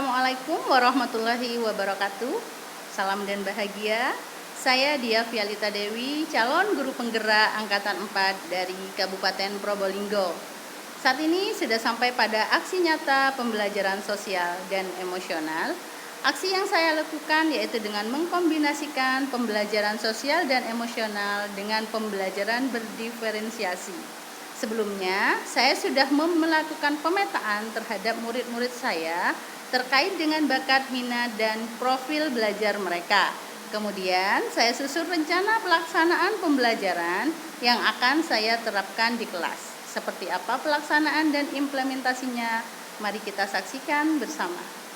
Assalamualaikum warahmatullahi wabarakatuh. Salam dan bahagia. Saya Dia Vialita Dewi, calon guru penggerak angkatan 4 dari Kabupaten Probolinggo. Saat ini sudah sampai pada aksi nyata pembelajaran sosial dan emosional. Aksi yang saya lakukan yaitu dengan mengkombinasikan pembelajaran sosial dan emosional dengan pembelajaran berdiferensiasi. Sebelumnya, saya sudah melakukan pemetaan terhadap murid-murid saya terkait dengan bakat, minat, dan profil belajar mereka. Kemudian, saya susun rencana pelaksanaan pembelajaran yang akan saya terapkan di kelas. Seperti apa pelaksanaan dan implementasinya? Mari kita saksikan bersama.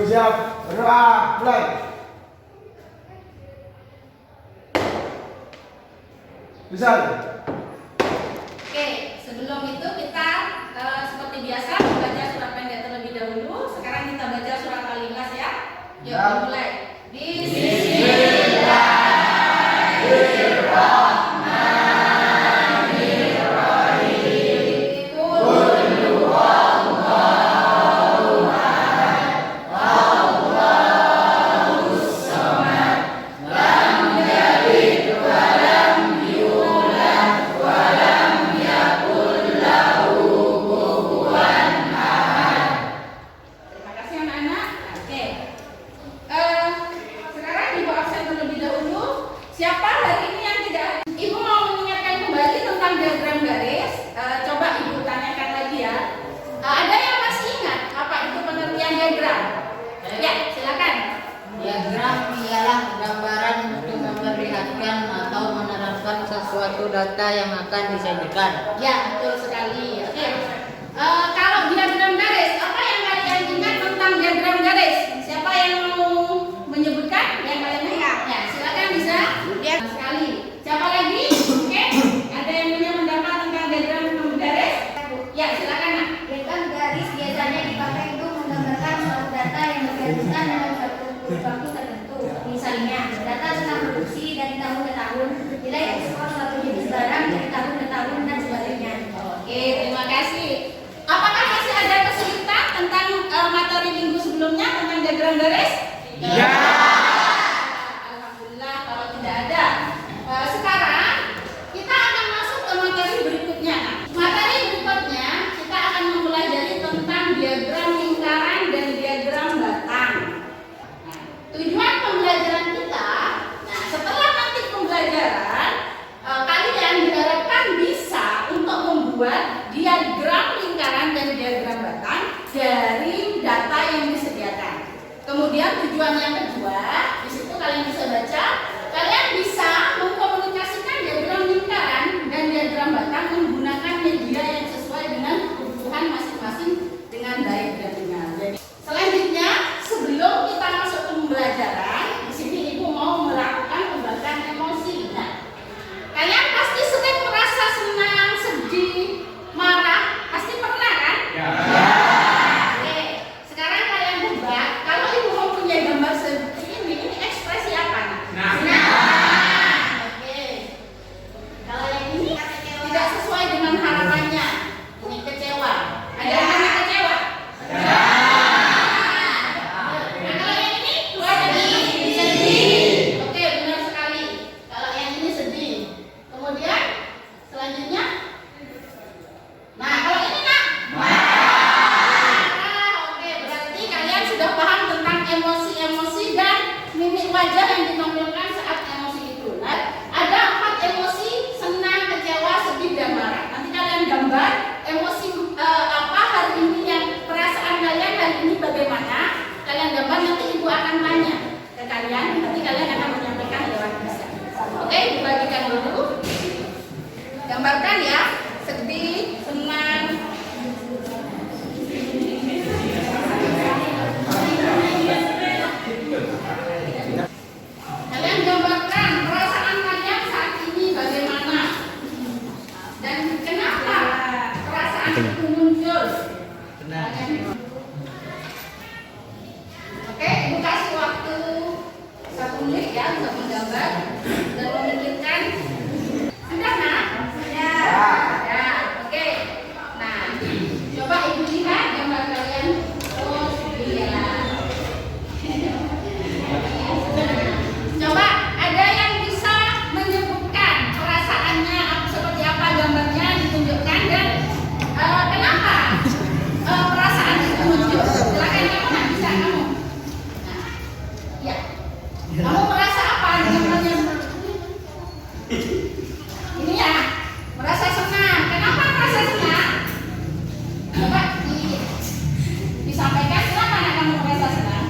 Siap, berdoa, mulai. Bisa. Oke, sebelum itu kita seperti biasa membaca surat pendek terlebih dahulu. Sekarang kita baca surat Al-Ikhlas ya. Yuk, mulai. Siapa hari ini yang tidak? Ibu mau mengingatkan kembali tentang diagram garis. Coba ibu tanyakan lagi ya. Ada yang masih ingat apa itu pengertian diagram? Ya, silakan. Diagram ialah gambaran untuk memperlihatkan atau menerangkan sesuatu data yang akan disajikan. Ya, betul sekali. Oke. Kalau diagram garis, apa yang kalian ingat tentang diagram garis? Siapa yang mau menyebutkan? Yang kalian ingat? Ya, silakan bisa. Ya, sekali. Siapa lagi? Oke. Ada yang punya pendapat tentang diagram garis? Ya, silakan. Nak. Diagram garis biasanya dipakai untuk menggambarkan suatu data yang berkaitan dengan suatu waktu tertentu. Misalnya, data tentang produksi dari tahun ke tahun, nilai ekspor suatu jenis barang dari tahun ke tahun, dan sebagainya. Oke, terima kasih. Apakah masih ada kesulitan tentang materi minggu sebelumnya tentang diagram garis? Ya. Alhamdulillah kalau tidak ada. Sekarang kita akan masuk ke materi berikutnya. Materi berikutnya kita akan mempelajari tentang diagram lingkaran dan diagram batang. Nah, tujuan pembelajaran kita, nah setelah nanti pembelajaran kalian diharapkan bisa untuk membuat diagram lingkaran dan diagram batang dari data yang disediakan. Kemudian tujuan yang kedua, Oke, dibagikan dulu. Gambarkan ya, sedih, senang. Kalian gambarkan perasaan kalian saat ini bagaimana dan kenapa perasaan itu muncul. Oke, Ibu kasih waktu 1 menit ya untuk menggambar dan memikirkan. Sudah, Nak? Ya, oke. Nah, coba Ibu lihat gambar kalian. Oh, iya. Coba ada yang bisa menyebutkan perasaannya seperti apa, gambarnya ditunjukkan dan kenapa perasaan itu muncul. Silakan kamu, Nak, bisa kamu. Nah, ya. Kamu merasa apa dengan gambarnya? Ini ya, merasa senang. Kenapa merasa senang? Coba disampaikan kenapa Nak, kamu merasa senang?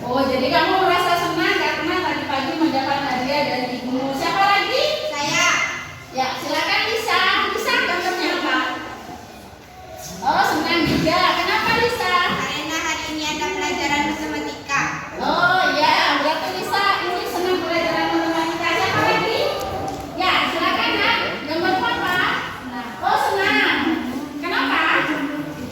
Oh, jadi kamu merasa senang karena tadi pagi mendapat hadiah dari ibumu. Siapa lagi? Saya. Ya, silakan Lisa. Lisa gambarnya apa? Oh, senang juga. Kenapa Lisa? Karena hari ini ada pelajaran matematika. Oh ya, berarti Lisa ini senang pelajaran matematika. Siapa lagi? Ya, silakan Nak. Gambar apa? Oh, senang. Kenapa?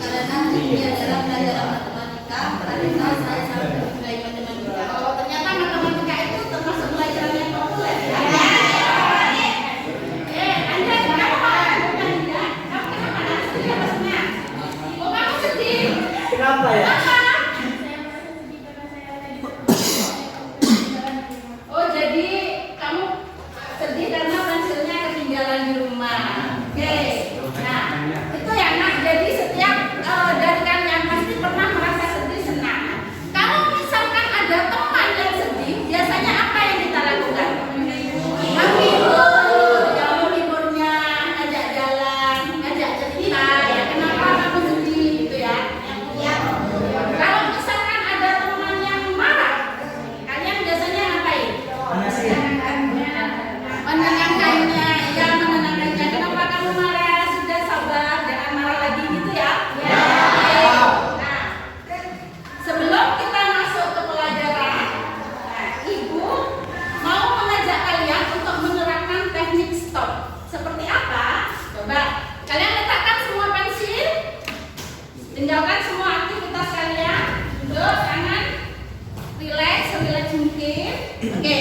Karena ini adalah pelajaran matematika, karena saya sangat menyukai matematika. Oh, ternyata matematika itu termasuk pelajaran yang populer. Ya. Anda kenapa? Anda? Kamu kenapa? Nak? Sedih apa senang? Oh, kamu sedih. Kenapa ya? Kenapa? Oh, jadi kamu sedih karena pensilnya ketinggalan di rumah. Oke. Nah, itu ya Nak. Jadi setiap dari kalian pasti pernah merasa sedih, senang. Kalau misalkan ada teman yang sedih, biasanya apa yang kita lakukan? Kamu liburnya, ajak jalan, ajak cerita. Ya, kenapa kamu sedih gitu ya? Ya. Kalau misalkan ada teman yang marah, kalian biasanya ngapain? Menenangkannya, ya menenangkannya. Kenapa kamu marah? Sudah sabar, jangan marah lagi gitu ya. Ya. Nah, sebelum kita masuk ke pelajaran, Ibu mau mengajak kalian untuk menerapkan teknik stop. Seperti apa? Coba kalian letakkan semua pensil, tinggalkan semua aktivitas kalian, duduk, kanan, rileks, serileks mungkin. Oke,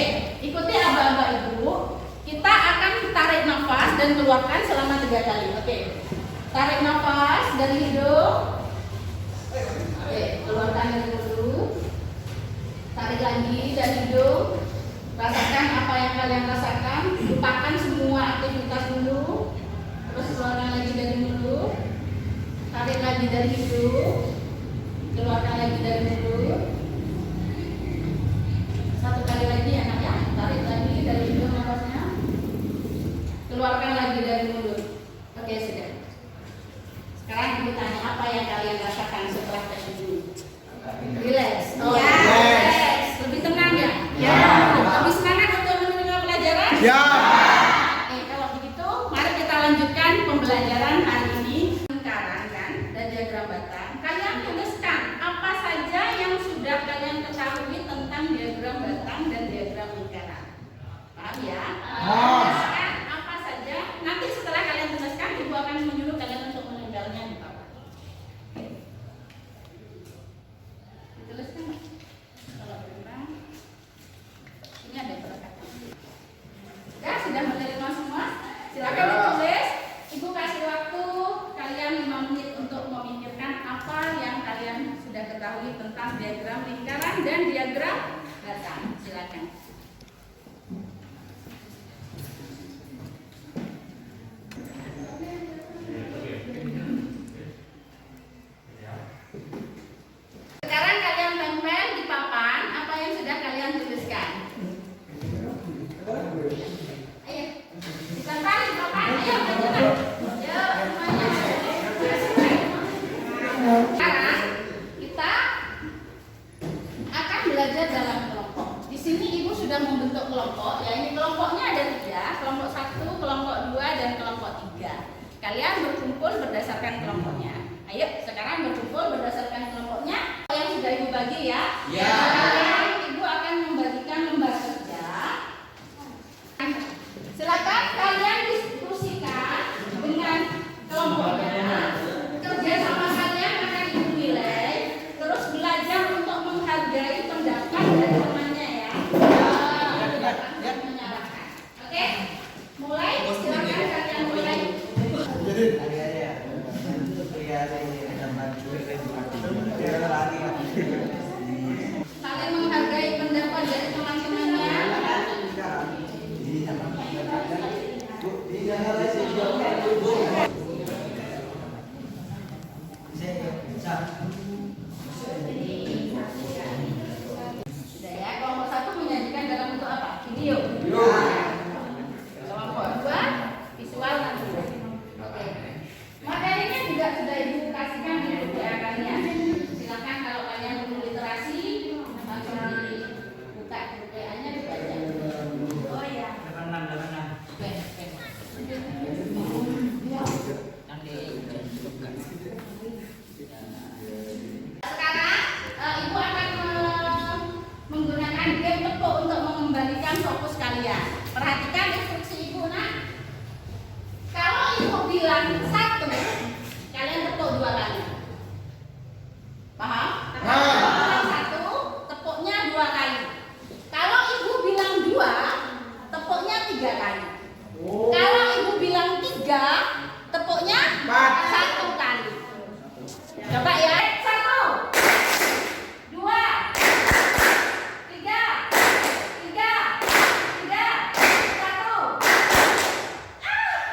ikuti aba-aba Ibu. Kita akan tarik nafas dan keluarkan selama 3 kali. Oke, tarik nafas dari hidung. Oke, keluarkan dari mulut. Tarik lagi dari hidung. Rasakan apa yang kalian rasakan. Lupakan semua aktivitas dulu. Terus keluarkan lagi dari mulut. Tarik lagi dari hidung. Keluarkan lagi dari mulut. 1 kali lagi anak ya. Tarik lagi dari hidung nafasnya. Keluarkan lagi dari mulut. Oke, sudah. Sekarang Ibu tanya apa yang kalian rasakan setelah tes ini? Relax. Oh, Ya. relax. Lebih tenang ya? Ya. Lebih semangat untuk menerima pelajaran? Ya. Oke, kalau begitu mari kita lanjutkan pembelajaran hari ini. Lingkaran kan dan diagram batang. Kalian tuliskan apa saja yang sudah kalian ketahui tentang diagram batang dan diagram lingkaran. Paham ya? Tuliskan apa saja. Nanti setelah kalian tuliskan, Ibu akan menyuruh kalian untuk meninggalnya di bawah. Oke. Dituliskan. Kalau benar, ini ada perkataan. Ya, sudah menerima semua. Silakan ditulis. Ibu kasih waktu kalian 5 menit untuk memikirkan apa yang kalian sudah ketahui tentang diagram lingkaran dan diagram batang. Silakan. Sekarang kalian tempel di papan apa yang sudah kalian tuliskan. Ayo, ditempel di papan. Ayo, lanjutkan. Ayo, semuanya. Sekarang kita akan belajar belajar dalam kelompok. Di sini Ibu sudah membentuk kelompok, ya ini kelompoknya ada 3, kelompok 1, kelompok 2, dan kelompok 3. Kalian berkumpul berdasarkan kelompoknya. Ayo, sekarang berkumpul berdasarkan kelompoknya. Yang sudah Ibu bagi ya. Ya. Sekarang Ibu akan membagikan lembar kerja. Silakan kalian diskusikan dengan kelompoknya. Kerja sama kalian akan Ibu nilai. Terus belajar untuk menghargai pendapat dari temannya ya. Pendapat menyalahkan. Oke? Mulai. Silakan kalian mulai. Saling menghargai pendapat dari teman-temannya. Sudah ya, kelompok 1 menyajikan dalam bentuk apa? Video. Kelompok 2 visual nanti. Oke. Materinya juga sudah Ibu kasihkan di WA kalian. Silakan kalau kalian belum literasi langsung dibuka WA-nya dibaca. Oh ya. Sekarang Ibu akan menggunakan game tepuk untuk mengembalikan fokus kalian. Perhatikan instruksi Ibu nak. Kalau Ibu bilang 1, kalian tepuk 2 kali. Paham? Kalau bilang 1, tepuknya 2 kali. Kalau Ibu bilang 2, tepuknya 3 kali. Kalau Ibu bilang 3, tepuknya 1 kali. Coba ya. 1, 2, 3, 1.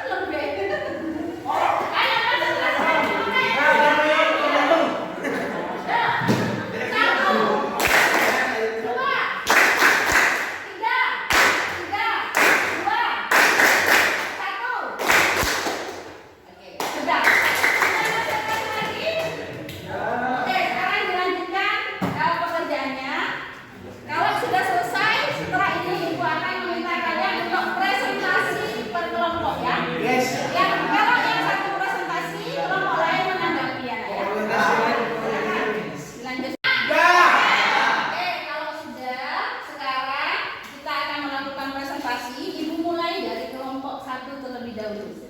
Lebih. Ayo konsentrasi.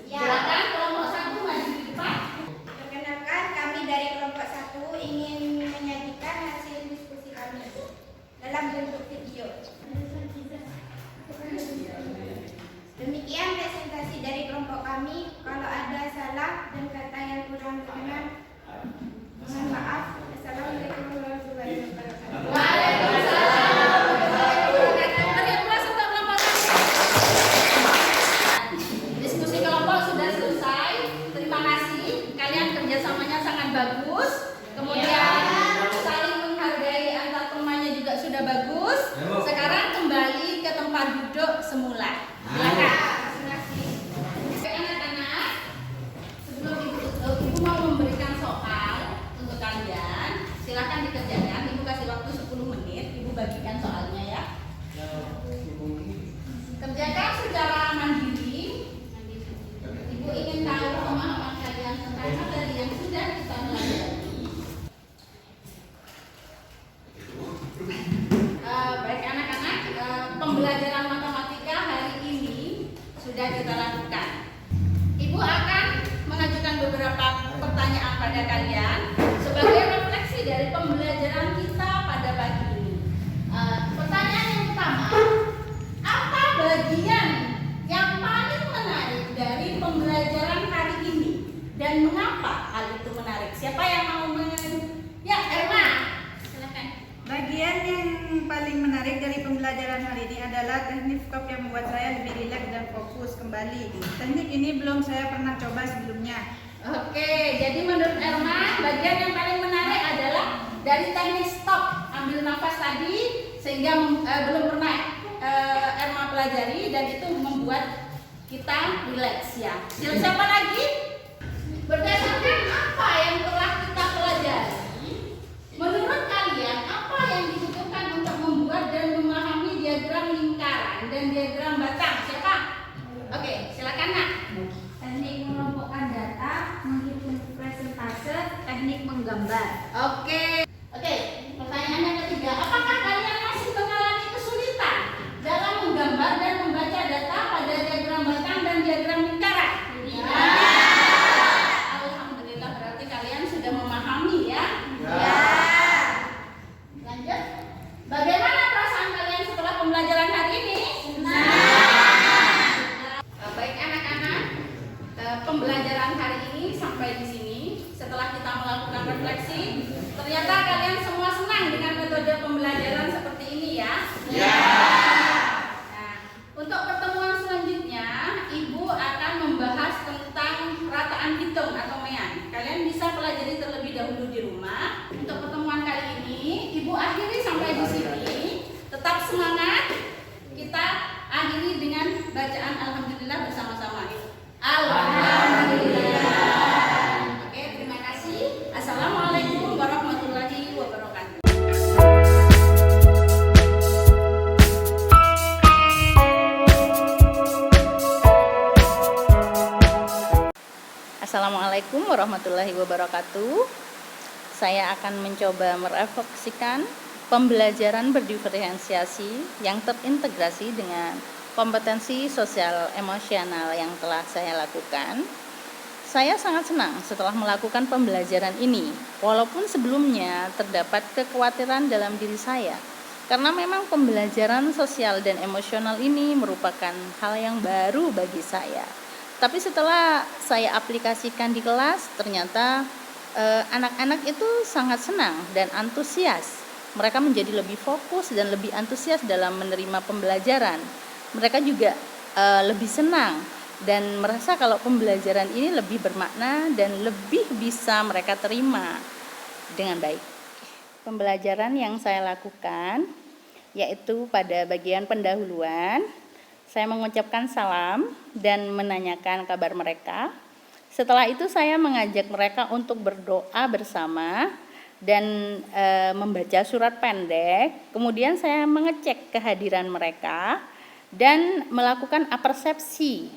Silakan kelompok 1 maju ke depan. Perkenalkan, kami dari kelompok 1 ingin menyajikan hasil diskusi kami dalam bentuk video. Demikian presentasi dari kelompok kami. Kalau ada salah dan kata yang kurang berkenan, mohon maaf. Assalamualaikum warahmatullahi wabarakatuh. Waalaikumsalam warahmatullahi wabarakatuh. Berikan kelas untuk kelompok 1. Diskusi kelompok sudah selesai. Terima kasih. Kalian kerjasamanya sangat bagus. Kemudian saling menghargai antar temannya juga sudah bagus. Sekarang kembali ke tempat duduk semula. Silakan. Anak-anak, sebelum Ibu mau memberikan soal untuk kalian, silakan dikerjakan. Ibu kasih waktu 10 menit. Ibu bagikan soalnya ya. Kerjakan secara mandiri. Ibu ingin tahu pemahaman kalian tentang materi yang sudah kita pelajari. Baik anak-anak, pembelajaran matematika hari ini sudah kita lakukan. Ibu akan mengajukan beberapa pertanyaan pada kalian sebagai refleksi dari pembelajaran kita pada pagi ini. Pertanyaan yang pertama, apa bagian yang paling menarik dari pembelajaran hari ini dan mengapa hal itu menarik? Siapa yang mau Ya, Erma, silakan. Bagian yang paling menarik dari pembelajaran hari ini adalah teknik stop yang membuat saya lebih rileks dan fokus kembali. Teknik ini belum saya pernah coba sebelumnya. Oke, jadi menurut Erma, bagian yang paling menarik adalah dari teknik stop, ambil nafas tadi, sehingga belum pernah Erma pelajari dan itu membuat kita rileks ya. Siapa lagi? Berdasarkan apa yang telah kita pelajari, menurut kalian apa yang dibutuhkan untuk Bagaimana perasaan kalian setelah pembelajaran hari ini? Baik anak-anak, pembelajaran hari ini sampai di sini. Setelah kita melakukan refleksi, ternyata kalian semua senang dengan metode pembelajaran seperti ini ya? Nah, untuk pertemuan selanjutnya, Ibu akan membahas tentang rataan hitung atau mean. Kalian bisa pelajari terlebih dahulu di rumah. Untuk pertemuan kali ini, Ibu akhiri sampai di sini. Tetap semangat. Kita akhiri dengan bacaan Alhamdulillah bersama-sama. Alhamdulillah. Oke, terima kasih. Assalamualaikum warahmatullahi wabarakatuh. Assalamualaikum warahmatullahi wabarakatuh. Saya akan mencoba merefleksikan pembelajaran berdiferensiasi yang terintegrasi dengan kompetensi sosial emosional yang telah saya lakukan. Saya sangat senang setelah melakukan pembelajaran ini, walaupun sebelumnya terdapat kekhawatiran dalam diri saya, karena memang pembelajaran sosial dan emosional ini merupakan hal yang baru bagi saya. Tapi setelah saya aplikasikan di kelas, ternyata anak-anak itu sangat senang dan antusias. Mereka menjadi lebih fokus dan lebih antusias dalam menerima pembelajaran. Mereka juga lebih senang dan merasa kalau pembelajaran ini lebih bermakna dan lebih bisa mereka terima dengan baik. Pembelajaran yang saya lakukan yaitu pada bagian pendahuluan, saya mengucapkan salam dan menanyakan kabar mereka. Setelah itu saya mengajak mereka untuk berdoa bersama dan membaca surat pendek. Kemudian saya mengecek kehadiran mereka dan melakukan apersepsi,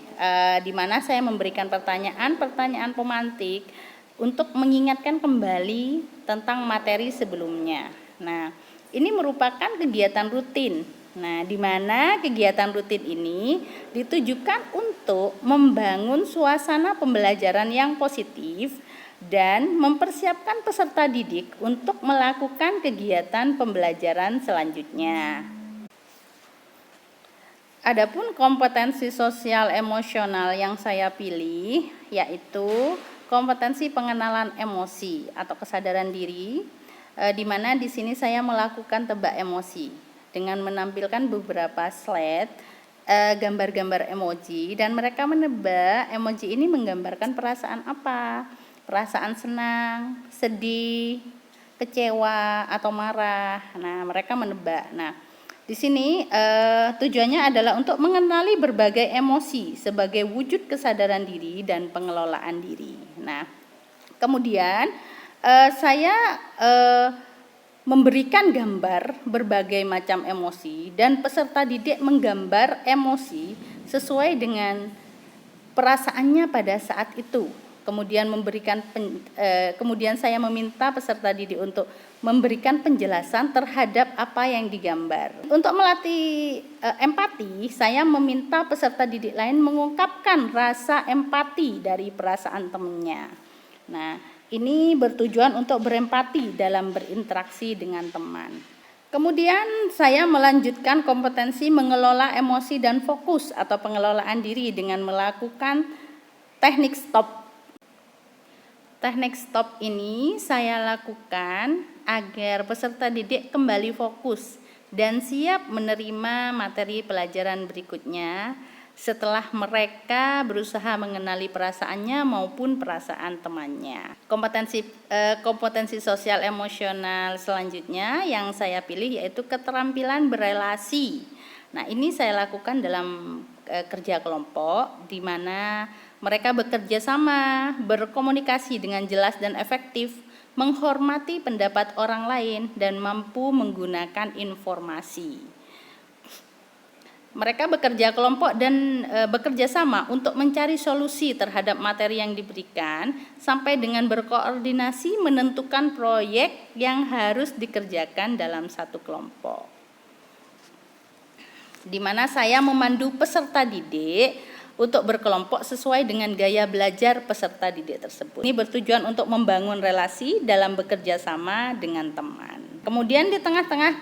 di mana saya memberikan pertanyaan pemantik untuk mengingatkan kembali tentang materi sebelumnya. Nah, ini merupakan kegiatan rutin. Nah, di mana kegiatan rutin ini ditujukan untuk membangun suasana pembelajaran yang positif dan mempersiapkan peserta didik untuk melakukan kegiatan pembelajaran selanjutnya. Adapun kompetensi sosial emosional yang saya pilih yaitu kompetensi pengenalan emosi atau kesadaran diri, di mana di sini saya melakukan tebak emosi dengan menampilkan beberapa slide gambar-gambar emoji dan mereka menebak emoji ini menggambarkan perasaan apa, perasaan senang, sedih, kecewa atau marah. Nah, mereka menebak. Nah, di sini tujuannya adalah untuk mengenali berbagai emosi sebagai wujud kesadaran diri dan pengelolaan diri. Nah, kemudian saya memberikan gambar berbagai macam emosi dan peserta didik menggambar emosi sesuai dengan perasaannya pada saat itu. Kemudian saya meminta peserta didik untuk memberikan penjelasan terhadap apa yang digambar. Untuk melatih empati, saya meminta peserta didik lain mengungkapkan rasa empati dari perasaan temannya. Nah, ini bertujuan untuk berempati dalam berinteraksi dengan teman. Kemudian saya melanjutkan kompetensi mengelola emosi dan fokus atau pengelolaan diri dengan melakukan teknik stop. Teknik stop ini saya lakukan agar peserta didik kembali fokus dan siap menerima materi pelajaran berikutnya setelah mereka berusaha mengenali perasaannya maupun perasaan temannya. Kompetensi sosial emosional selanjutnya yang saya pilih yaitu keterampilan berelasi. Nah, ini saya lakukan dalam kerja kelompok di mana mereka bekerja sama, berkomunikasi dengan jelas dan efektif, menghormati pendapat orang lain dan mampu menggunakan informasi. Mereka bekerja kelompok dan bekerja sama untuk mencari solusi terhadap materi yang diberikan sampai dengan berkoordinasi menentukan proyek yang harus dikerjakan dalam satu kelompok. Di mana saya memandu peserta didik untuk berkelompok sesuai dengan gaya belajar peserta didik tersebut. Ini bertujuan untuk membangun relasi dalam bekerja sama dengan teman. Kemudian di tengah-tengah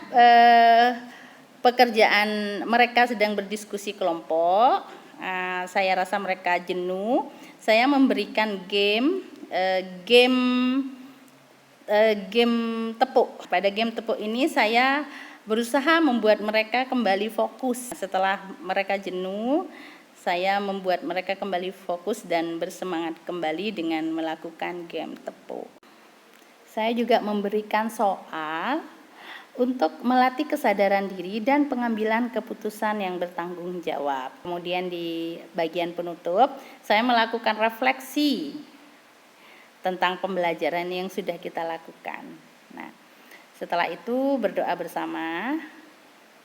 pekerjaan mereka sedang berdiskusi kelompok, saya rasa mereka jenuh. Saya memberikan game tepuk. Pada game tepuk ini saya berusaha membuat mereka kembali fokus. Setelah mereka jenuh, saya membuat mereka kembali fokus dan bersemangat kembali dengan melakukan game tepuk. Saya juga memberikan soal untuk melatih kesadaran diri dan pengambilan keputusan yang bertanggung jawab. Kemudian di bagian penutup, saya melakukan refleksi tentang pembelajaran yang sudah kita lakukan. Nah, setelah itu berdoa bersama.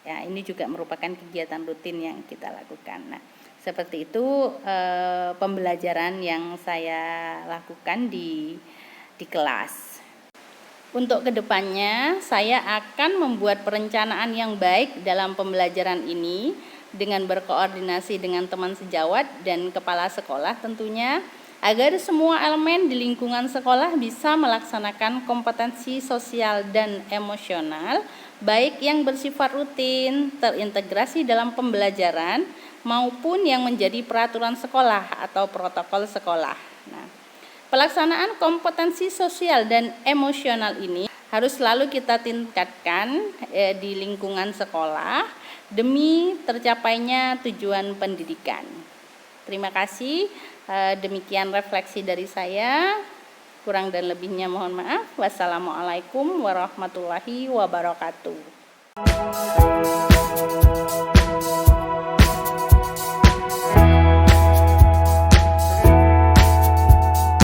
Ya, ini juga merupakan kegiatan rutin yang kita lakukan. Nah, seperti itu pembelajaran yang saya lakukan di kelas. Untuk kedepannya, saya akan membuat perencanaan yang baik dalam pembelajaran ini dengan berkoordinasi dengan teman sejawat dan kepala sekolah tentunya, agar semua elemen di lingkungan sekolah bisa melaksanakan kompetensi sosial dan emosional, baik yang bersifat rutin, terintegrasi dalam pembelajaran, maupun yang menjadi peraturan sekolah atau protokol sekolah. Nah, pelaksanaan kompetensi sosial dan emosional ini harus selalu kita tingkatkan di lingkungan sekolah demi tercapainya tujuan pendidikan. Terima kasih. Demikian refleksi dari saya. Kurang dan lebihnya mohon maaf. Wassalamualaikum warahmatullahi wabarakatuh.